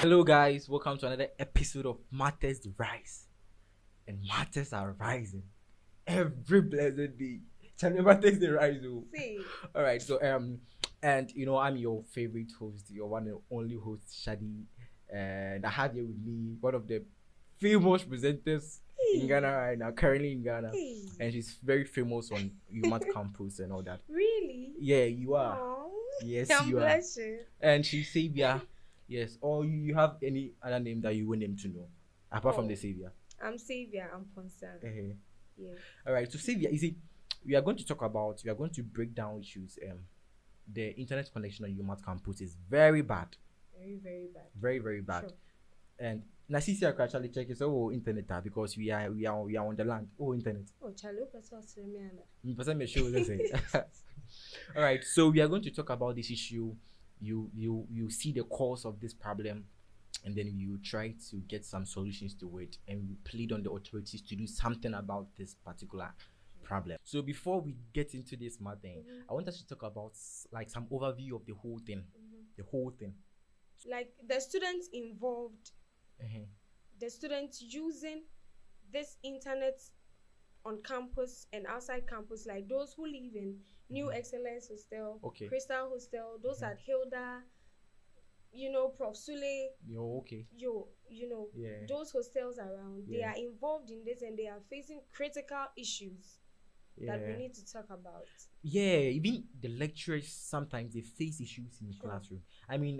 Hello, guys. Welcome to another episode of Matters Rise, and matters are rising every blessed day. Tell me matters they rise. Oh. See, All right. So and I'm your favorite host, your one and only host, Shadi, and I have here with me one of the famous presenters in hey, Ghana right now, currently in Ghana, hey, and she's very famous on UMAT campus and all that. really? Yeah, you are. Oh, Yes, I'm you are. blushing. And she's Savior. Yes. Or you have any other name that you want them to know apart from the Oh, Savior? I'm Savior. I'm concerned. Uh-huh. Yes. All right. So Savior, is it? We are going to break down issues. The internet connection on UMAT campus is very bad, Very, very bad. very very bad. Sure. And Nasisi I can actually check it. Oh, internet because we are on the land. Oh, internet. Oh, Charlie, person me Person may show this. All right. So we are going to talk about this issue. You see the cause of this problem, and then you try to get some solutions to it, and we plead on the authorities to do something about this particular problem. So before we get into this matter, I want us to talk about like some overview of the whole thing. The whole thing. Like the students involved, Uh-huh. the students using this internet on campus and outside campus, like those who live in New Excellence Hostel, Okay. Crystal Hostel, those at Hilda, Prof. Sule, You're okay. Yeah. those hostels around, they Yeah. are involved in this and they are facing critical issues that we Yeah. need to talk about. Yeah, even the lecturers sometimes they face issues in the Sure. classroom. I mean,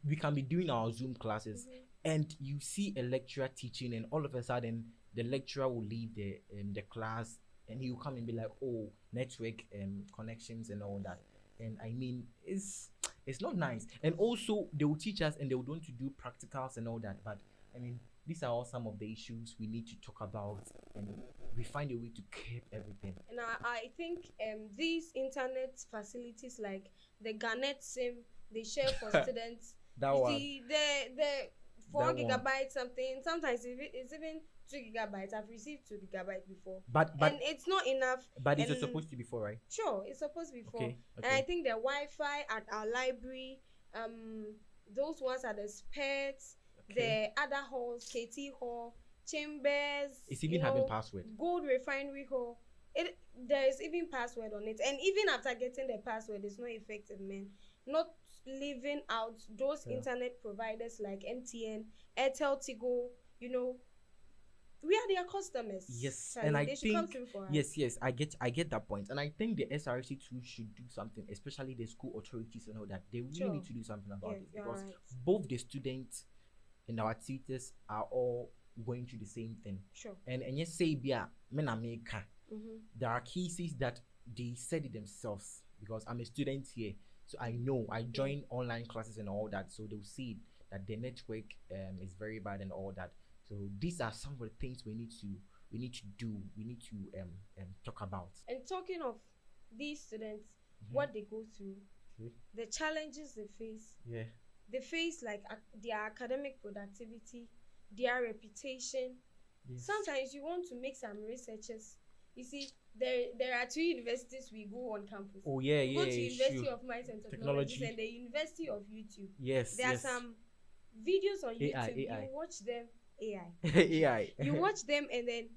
we can be doing our Zoom classes, and you see a lecturer teaching, and all of a sudden the lecturer will leave the class, and he will come and be like, "Oh, network connections and all that." And I mean, it's not nice. And also they will teach us, and they will want to do practicals and all that. But I mean, these are all some of the issues we need to talk about, and we find a way to keep everything. And I think these internet facilities like the Garnet SIM they share for students. That You one. see, the 4 That one. gigabytes something. Sometimes it's even 2 gigabytes. I've received 2 gigabytes before, But and it's not enough. but it's And supposed to be for, right? sure, it's supposed to be four. Okay. And I Okay. think the Wi-Fi at our library, those ones are the spares, Okay. the other halls, KT hall, chambers. It's even having password. Gold refinery hall. There is even password on it, and even after getting the password, it's not effective, man. Not leaving out those Yeah. internet providers like MTN, Airtel, Tigo. We are their customers. Yes, Charlie, and I they should come think through for us. yes, I get that point, and I think the SRC too should do something, especially the school authorities and all that. They really Sure. need to do something about Yeah, it you're because right. both the students and our tutors are all going through the same thing. Sure. And yes, say Bia, men America. Mm-hmm. There are cases that they said it themselves because I'm a student here, so I know I join online classes and all that, so they'll see that the network is very bad and all that. So these are some of the things we need to do. We need to talk about. And talking of these students, what they go through, Okay. the challenges Yeah. they face like their academic productivity, their reputation. Yes. Sometimes you want to make some researches. You see, there are two universities we go on campus. Oh yeah, We yeah. go to University Sure. of Mines and Technology. Technologies and the University of YouTube. Yes. There are yes. some videos on AI, YouTube. AI. You watch them. AI. AI. You watch them and then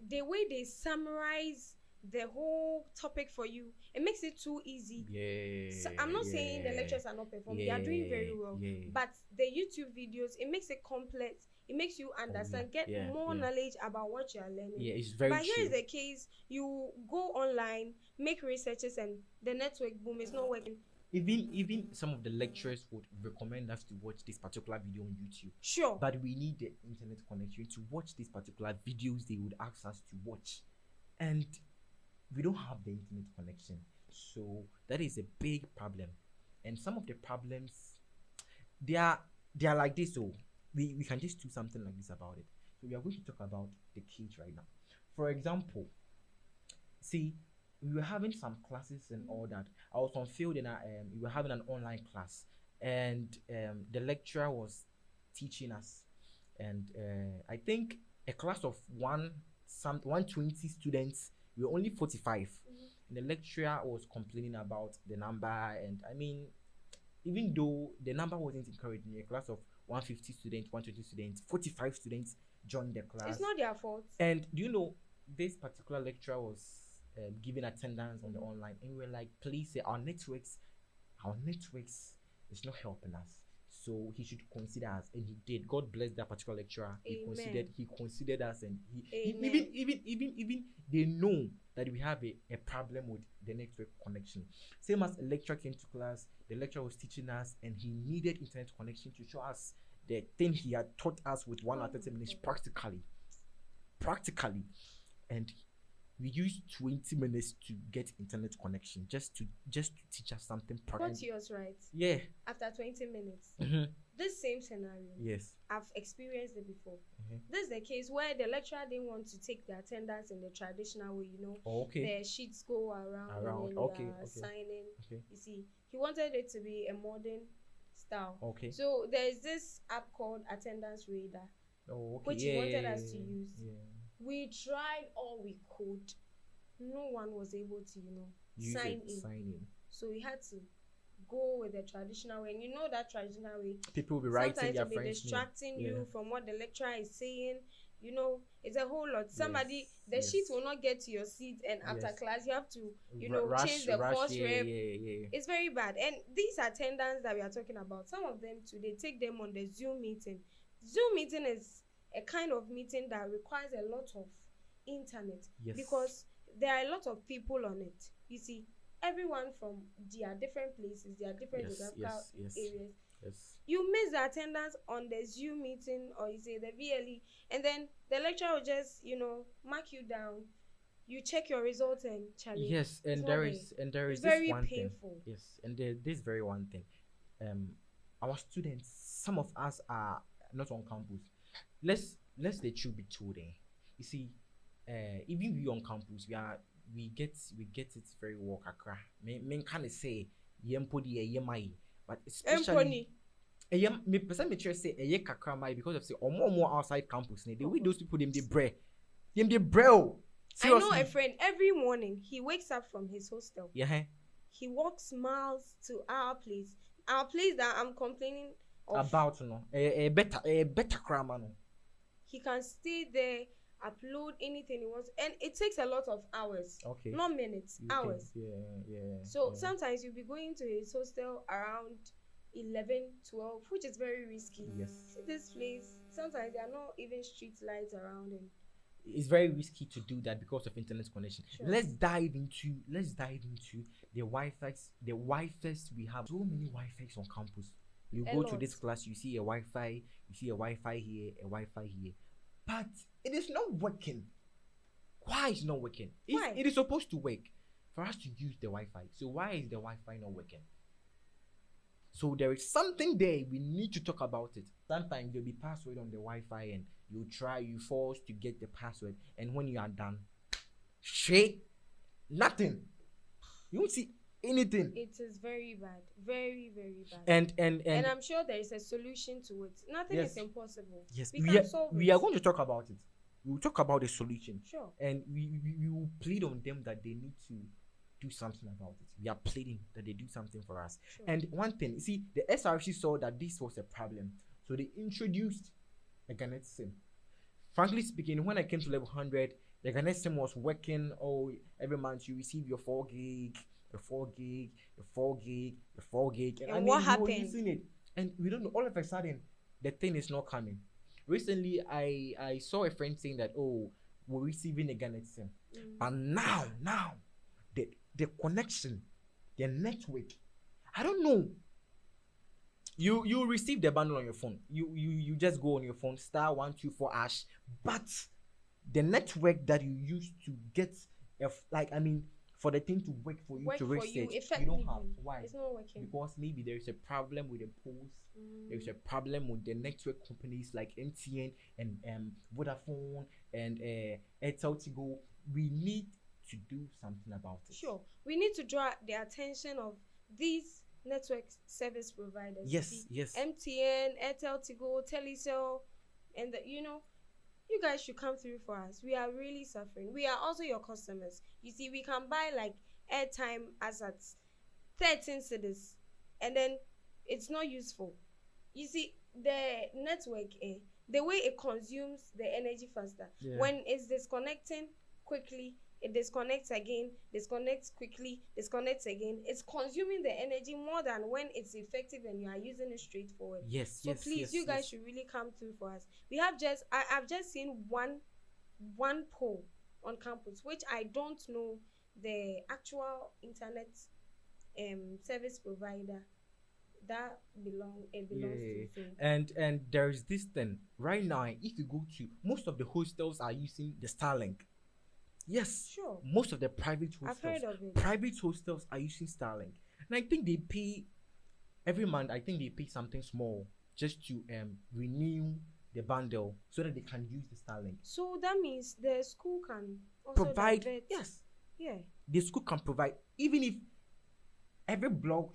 the way they summarize the whole topic for you, it makes it too easy. Yeah. So I'm not saying the lectures are not performing, they are doing very well. Yeah. But the YouTube videos, it makes it complete. It makes you understand, get more knowledge about what you are learning. Yeah, it's very but true. here is the case: you go online, make researches, and the network boom is not working. Even some of the lecturers would recommend us to watch this particular video on YouTube. Sure. But we need the internet connection to watch these particular videos they would ask us to watch. And we don't have the internet connection. So that is a big problem. And some of the problems they are like this, so we can just do something like this about it. So we are going to talk about the case right now. For example, see, we were having some classes and all that. I was on field and we were having an online class, and the lecturer was teaching us, and I think a class of 120 students. We were only 45, and the lecturer was complaining about the number, and I mean, even though the number wasn't encouraging, a class of 150 students, 120 students, 45 students joined the class. It's not their fault. And do you know, this particular lecturer was giving attendance on the online, and we were like, please, our networks is not helping us. So he should consider us, and he did. God bless that particular lecturer. Amen. He considered us, and Amen. even they know that we have a problem with the network connection. Same as a lecturer came to class, the lecturer was teaching us, and he needed internet connection to show us the thing he had taught us with 1 hour 30 minutes practically, and we used 20 minutes to get internet connection just to teach us something practical. What's yours, right? Yeah. After 20 minutes. Mm-hmm. This same scenario. Yes. I've experienced it before. Mm-hmm. This is the case where the lecturer didn't want to take the attendance in the traditional way, Okay. The sheets go around. And then Okay. signing. Okay. You see, he wanted it to be a modern style. Okay. So there's this app called Attendance Radar, Oh, okay. which he wanted us to use. Yeah. We tried all we could. No one was able to, sign in. So we had to go with the traditional way. And that traditional way, people will be writing sometimes their it'll be friends' distracting name. you from what the lecturer is saying. It's a whole lot. Somebody, the Yes. sheet will not get to your seat, and after Yes. class you have to Rush, change the course rep. Yeah. It's very bad. And these attendants that we are talking about, some of them too, they take them on the Zoom meeting. Zoom meeting is a kind of meeting that requires a lot of internet. Yes. Because there are a lot of people on it. You see, everyone from their different places, their different geographical areas. Yes. You miss the attendance on the Zoom meeting, or you say the VLE, and then the lecturer will just mark you down. You check your results and challenge. Yes, and there is it's this very one painful. thing. Yes, and this very one thing. Our students, some of us are not on campus. Let's the truth be told. You see, even we on campus, we get it very well. Kakra. Men kind of say yempodi yemai, but especially me person me say eye kakra mai because of say more outside campus. The way those people them they brew. Seriously. I know a friend. Every morning he wakes up from his hostel. Yeah. He walks miles to our place that I'm complaining of. About a better crime. He can stay there, upload anything he wants, and it takes a lot of hours. Okay. Not minutes, hours. Yeah. So sometimes you'll be going to his hostel around 11, 12, which is very risky. Yes. See this place, sometimes there are not even street lights around him. It's very risky to do that because of internet connection. Sure. Let's dive into the Wi-Fi's. The Wi-Fi's we have, so many Wi-Fi's on campus. You go to this class, you see a Wi-Fi, here, a Wi-Fi here, but it is not working. Why is it not working? Why? It is supposed to work for us to use the Wi-Fi. So why is the Wi-Fi not working? So there is something there, we need to talk about it. Sometimes there'll be password on the Wi-Fi and you force to get the password, and when you are done, nothing. You won't see anything. It is very bad. Very, very bad. And I'm sure there is a solution to it. Nothing is impossible. Yes, we are going to talk about it. We will talk about the solution. Sure. And we will plead on them that they need to do something about it. We are pleading that they do something for us. Sure. And one thing, you see, the SRC saw that this was a problem, so they introduced a Garnet SIM. Frankly speaking, when I came to level 100, the Garnet SIM was working. Every month you receive your 4 gig, your 4 gig, your 4 gig, your 4 gig, and what happened? You were using it, and we don't know. All of a sudden, the thing is not coming. Recently, I saw a friend saying that we're receiving a Garnet SIM, but now the connection, the network, I don't know. You receive the bundle on your phone. You just go on your phone *124#, but the network that you use to get for the thing to work for you to reach it, you don't have. Why? It's not working. Because maybe there is a problem with the post. There is a problem with the network companies like MTN and Vodafone and Airtel Tigo. We need to do something about it. Sure, we need to draw the attention of these network service providers. Yes. MTN, Airtel Tigo, Telecel, and you guys should come through for us. We are really suffering. We are also your customers. You see, we can buy like airtime as at 13 cedis, and then it's not useful. You see, the network, the way it consumes the energy faster. Yeah. When it's disconnecting quickly, it disconnects again, disconnects quickly, disconnects again. It's consuming the energy more than when it's effective and you are using it straightforward. Yes, So yes, please, yes, you guys yes. should really come through for us. I've just seen one pole on campus, which I don't know the actual internet service provider that belongs Yeah. to. So And there's this thing right now. If you go to most of the hostels are using the Starlink. Yes, sure, most of the I've heard of it. private hostels are using Starlink, and I think they pay every month. I think they pay something small just to renew the bundle so that they can use the Starlink. So that means the school can also Provide, divert. yes, Yeah. the school can provide, even if every blog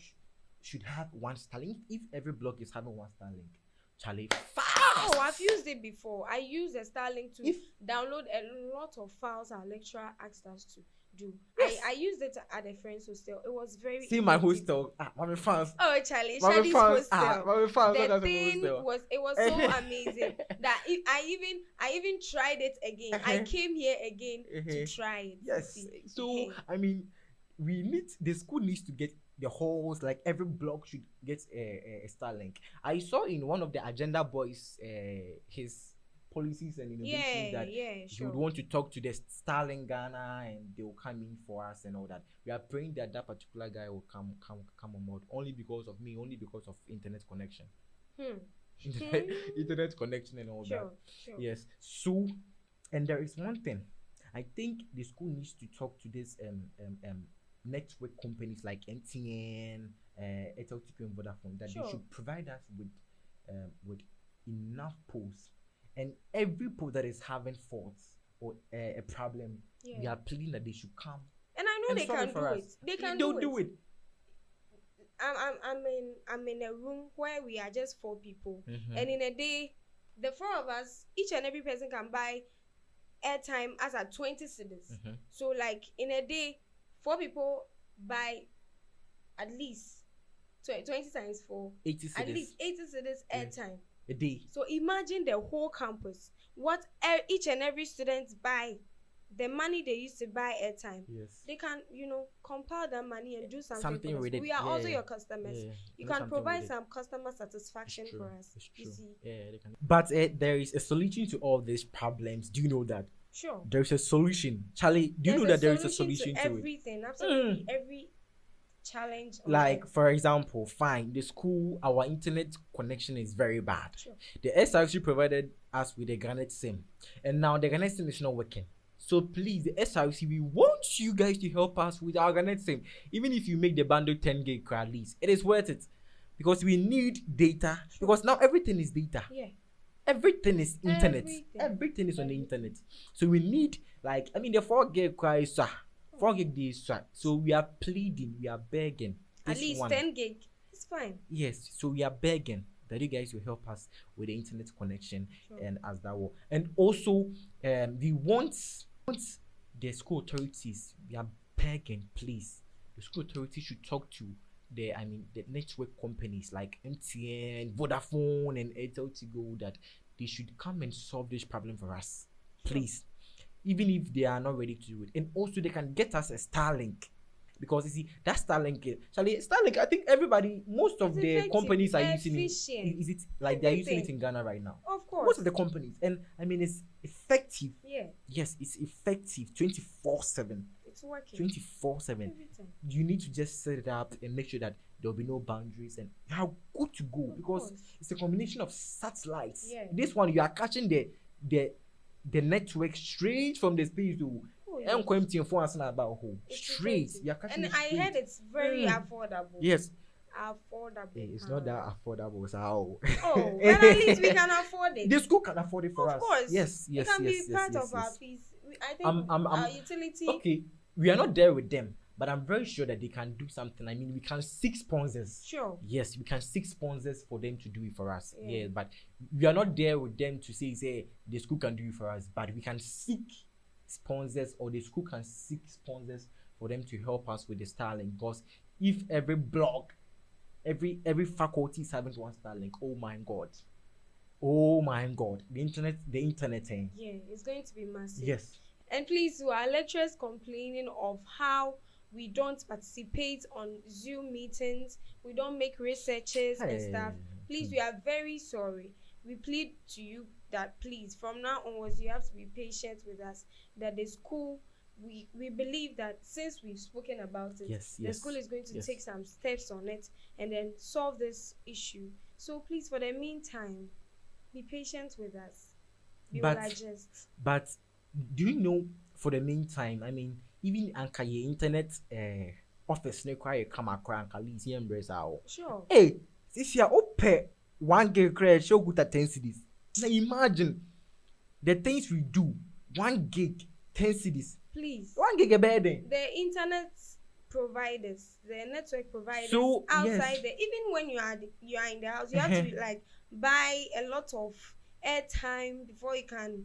should have one Starlink. If every blog is having one Starlink, Charlie, fast. Oh, I've used it before. I used the Starlink to If download a lot of files our lecturer asked us to do. Yes. I used it at a friend's hostel. It was very see my effective. hostel, mommy fans. Oh, Charlie, Mommy Shadi's fans, hostel. mommy fans. The thing was so amazing that I even tried it again. I came here again to try it. Yes. See. So I mean, the school needs to get the halls, like every block should get a Starlink. I saw in one of the agenda boys his policies and innovations that yeah, he would want to talk to the Starlink Ghana and they will come in for us and all that. We are praying that that particular guy will come on board, only because of me, only because of internet connection. Internet connection and all that. Sure. Yes. So, and there is one thing. I think the school needs to talk to this network companies like MTN, Airtel, and Vodafone, that they should provide us with enough posts, and every post that is having faults or a problem, we are pleading that they should come. And I know they can do it. They can do it. I'm in a room where we are just 4 people, and in a day, the 4 of us, each and every person can buy airtime as at 20 cedis. So like in a day, 4 people buy at least 20 times 4, 80 cedis. At least 80 cedis airtime a day. So imagine the whole campus, what each and every student buy, the money they used to buy airtime. Yes. They can, compile that money and do something for us. It. We are also your customers. You can provide some customer satisfaction for us. You see. Yeah, they can. But there is a solution to all these problems. Do you know that? Sure. There is a solution. Charlie, do you know that there is a solution to everything? Absolutely. Every challenge. Like, for example, fine, the school, our internet connection is very bad. Sure. The SRC provided us with a Granite SIM, and now the Granite SIM is not working. So please, the SRC, we want you guys to help us with our Granite SIM. Even if you make the bundle 10 gig at least, it is worth it, because we need data. Sure. Because now everything is data. Yeah. Everything is internet. Everything is on the internet. So we need, the 4 gig is 4 gig days. So we are pleading, we are begging. At least 10 gig. It's fine. Yes. So we are begging that you guys will help us with the internet connection. Sure. And as that will. And also, we want the school authorities. We are begging, please. The school authorities should talk to the network companies like MTN, Vodafone, and Airtel that they should come and solve this problem for us, please. Even if they are not ready to do it, and also they can get us a Starlink, because you see that Starlink, I think most of the companies are using it. Is it like they're using it in Ghana right now? Of course, most of the companies, and it's effective. Yeah. Yes, it's effective 24/7. It's working 24/7. You need to just set it up and make sure that there will be no boundaries, and how good to go, because it's a combination of satellites. Yeah. This one, you are catching the network straight from the space to straight. You're catching and I heard it's very affordable. Yes. Affordable. It's not that affordable, so oh, but at least we can afford it. The school can afford it for us. Of course. Yes. It can be part of our fees. I think our utility. Okay, we are not there with them, but I'm very sure that they can do something. We can seek sponsors. Sure. Yes, we can seek sponsors for them to do it for us. Yeah, but we are not there with them to say the school can do it for us, but we can seek sponsors, or the school can seek sponsors for them to help us with the Starlink. Because if every block, every faculty is having one Starlink, oh my God, Oh my God, the internet thing. Yeah, it's going to be massive. Yes. And please, our lecturers complaining of how we don't participate on Zoom meetings, we don't make researches and stuff. Please, we are very sorry. We plead to you that please, from now onwards, you have to be patient with us. That the school, we believe that since we've spoken about it, the school is going to take some steps on it and then solve this issue. So please, for the meantime, be patient with us. We will adjust. But do you know, for the meantime, I mean, even anka ye internet office ne kwa ye kama kwa anka lisi embrace ao. Sure. Hey, this year ope 1 gig credit show good at 10 cedis. Now imagine the things we do. 1 gig, 10 cedis. Please. 1 gig a burden. The internet providers, the network providers so, outside there, even when you are in the house, you have to like buy a lot of airtime before you can,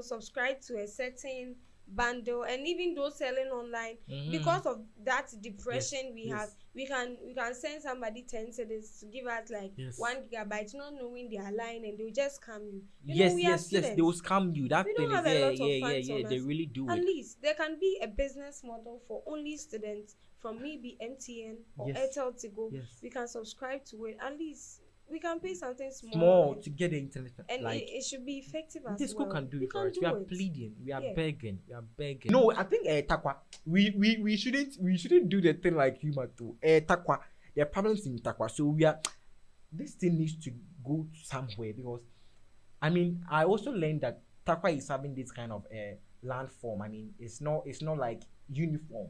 subscribe to a certain bundle. And even those selling online, because of that depression we have, we can send somebody 10 cedis to give us like 1 gigabyte, not knowing their line, and they'll just scam you. Yes, they will scam you. That we thing don't have is a lot of funds on they us. really do At it. least there can be a business model for only students from maybe MTN or Airtel to go. We can subscribe to it. At least we can pay something small to get the internet, and like it should be effective as this well. school can do it for us. We are pleading, we are begging. No, I think Takwa, we shouldn't do the thing like you might do. Takwa, there are problems in Takwa, so this thing needs to go somewhere, because I mean, I also learned that Takwa is having this kind of landform. I mean, it's not like uniform,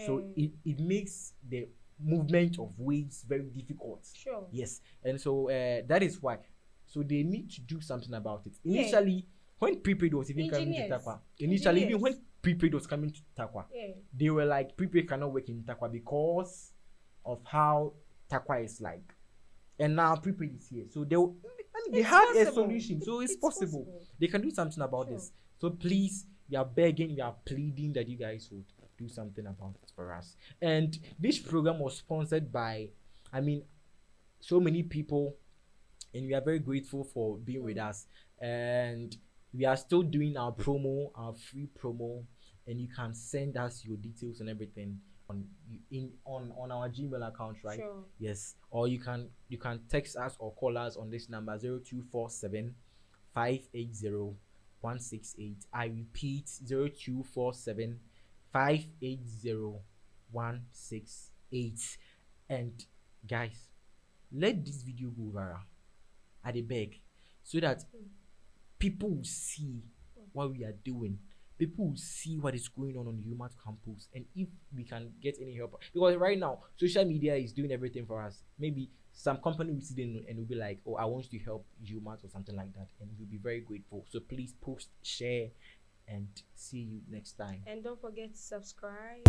so it makes the movement of waves very difficult. Sure. Yes, and so that is why. So they need to do something about it. Initially, when prepaid was even coming to Takwa, even when prepaid was coming to Takwa, they were like, prepaid cannot work in Takwa because of how Takwa is like. And now prepaid is here, so they have a solution. So it's possible. They can do something about this. So please, we are begging, we are pleading that you guys would do something about it for us. And this program was sponsored by, I mean, so many people, and we are very grateful for being with us. And we are still doing our free promo, and you can send us your details and everything on our Gmail account, right? Sure. Yes. Or you can text us or call us on this number 0247 580 168. I repeat, 0247 580 168. And guys, let this video go viral. I beg, so that people will see what we are doing. People will see what is going on the UMAT campus, and if we can get any help, because right now social media is doing everything for us. Maybe some company will see them and will be like, oh, I want you to help UMAT or something like that, and we'll be very grateful. So please post, share, and see you next time. And don't forget to subscribe.